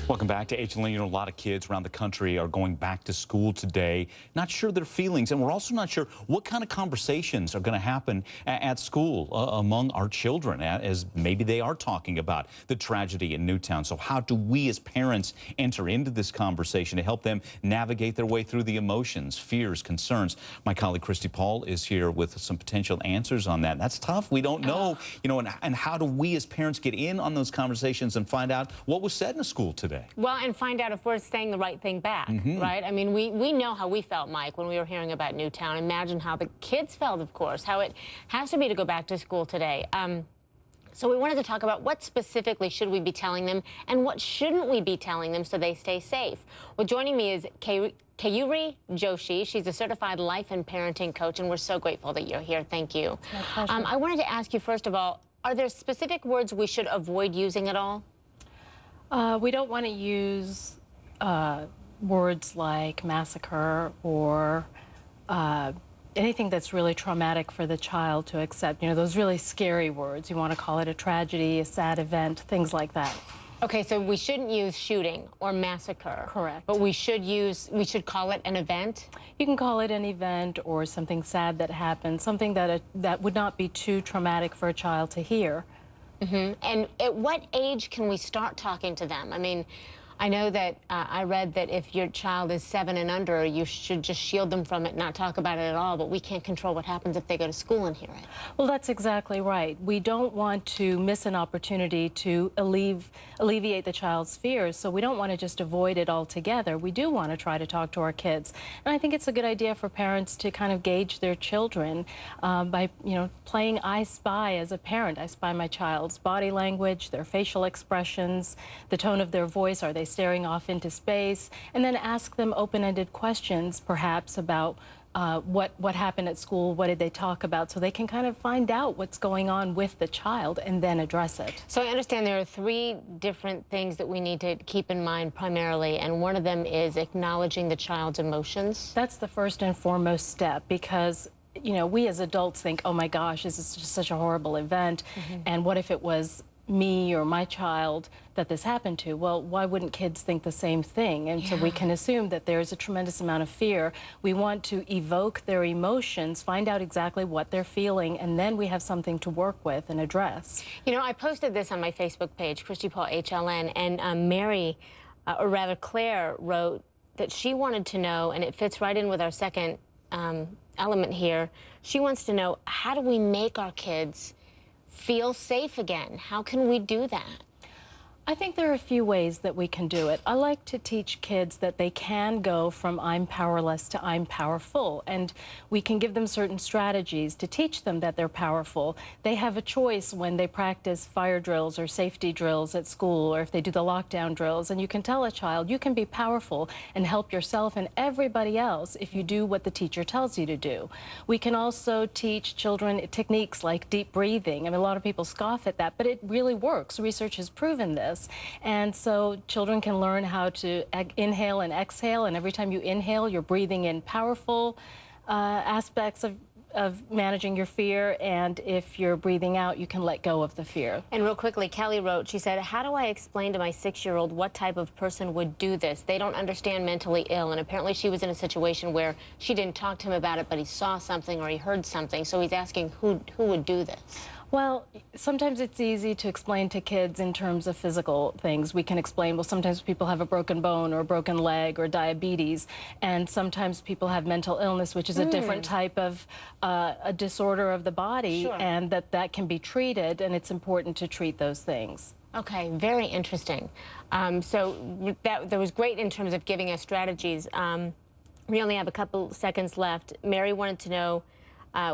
Welcome back to HLN. You know, a lot of kids around the country are going back to school today, not sure their feelings, and we're also not sure what kind of conversations are going to happen at school among our children, as maybe they are talking about the tragedy in Newtown. So how do we as parents enter into this conversation to help them navigate their way through the emotions, fears, concerns? My colleague Christy Paul is here with some potential answers on that. That's tough. We don't know, you know, and how do we as parents get in on those conversations and find out what was said in a school today? Well, and find out if we're saying the right thing back, right? I mean, we know how we felt, Mike, when we were hearing about Newtown. Imagine how the kids felt, of course, how it has to be to go back to school today. So we wanted to talk about what specifically should we be telling them and what shouldn't we be telling them so they stay safe. Well, joining me is Keyuri Joshi. She's a certified life and parenting coach, and we're so grateful that you're here. Thank you. My pleasure. I wanted to ask you, first of all, are there specific words we should avoid using at all? We don't want to use words like massacre or anything that's really traumatic for the child to accept. You know, those really scary words. You want to call it a tragedy, a sad event, things like that. Okay, so we shouldn't use shooting or massacre. Correct. But we should call it an event? You can call it an event or something sad that happened, something that would not be too traumatic for a child to hear. And at what age can we start talking to them? I mean, I know that I read that if your child is 7 and under, you should just shield them from it, not talk about it at all, but we can't control what happens if they go to school and hear it. Well, that's exactly right. We don't want to miss an opportunity to alleviate the child's fears, so we don't want to just avoid it altogether. We do want to try to talk to our kids. And I think it's a good idea for parents to kind of gauge their children by, you know, playing I Spy as a parent. I spy my child's body language, their facial expressions, the tone of their voice. Are they staring off into space? And then ask them open-ended questions, perhaps, about what happened at school, what did they talk about, so they can kind of find out what's going on with the child and then address it. So I understand there are 3 different things that we need to keep in mind primarily, and one of them is acknowledging the child's emotions. That's the first and foremost step, because you know, we as adults think, oh my gosh, this is just such a horrible event, and what if it was me or my child that this happened to? Well, why wouldn't kids think the same thing? And so we can assume that there's a tremendous amount of fear. We want to evoke their emotions, find out exactly what they're feeling, and then we have something to work with and address. You know, I posted this on my Facebook page, Christy Paul HLN, and Mary, or rather Claire, wrote that she wanted to know, and it fits right in with our second element here, she wants to know, how do we make our kids feel safe again? How can we do that? I think there are a few ways that we can do it. I like to teach kids that they can go from I'm powerless to I'm powerful, and we can give them certain strategies to teach them that they're powerful. They have a choice when they practice fire drills or safety drills at school, or if they do the lockdown drills, and you can tell a child you can be powerful and help yourself and everybody else if you do what the teacher tells you to do. We can also teach children techniques like deep breathing. I mean, a lot of people scoff at that, but it really works. Research has proven this. And so children can learn how to inhale and exhale, and every time you inhale, you're breathing in powerful aspects of managing your fear, and if you're breathing out, you can let go of the fear. And real quickly, Kelly wrote, she said, how do I explain to my 6-year-old what type of person would do this? They don't understand mentally ill, and apparently she was in a situation where she didn't talk to him about it, but he saw something or he heard something, so he's asking who would do this? Well, sometimes it's easy to explain to kids in terms of physical things. We can explain, well, sometimes people have a broken bone or a broken leg or diabetes, and sometimes people have mental illness, which is a different type of a disorder of the body, and that can be treated, and it's important to treat those things. Okay, very interesting. So that was great in terms of giving us strategies. We only have a couple seconds left. Mary wanted to know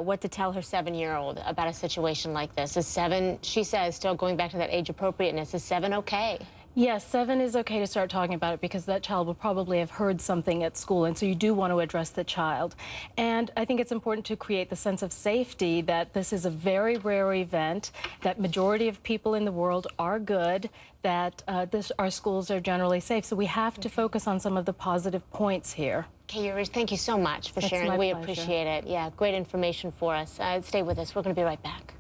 what to tell her 7-year-old about a situation like this. Is 7, she says, still going back to that age appropriateness, is 7 okay? Yes, 7 is okay to start talking about it, because that child will probably have heard something at school, and so you do want to address the child. And I think it's important to create the sense of safety that this is a very rare event, that majority of people in the world are good, that our schools are generally safe. So we have to focus on some of the positive points here. Keyuri, thank you so much for sharing. We appreciate it. Yeah, great information for us. Stay with us. We're going to be right back.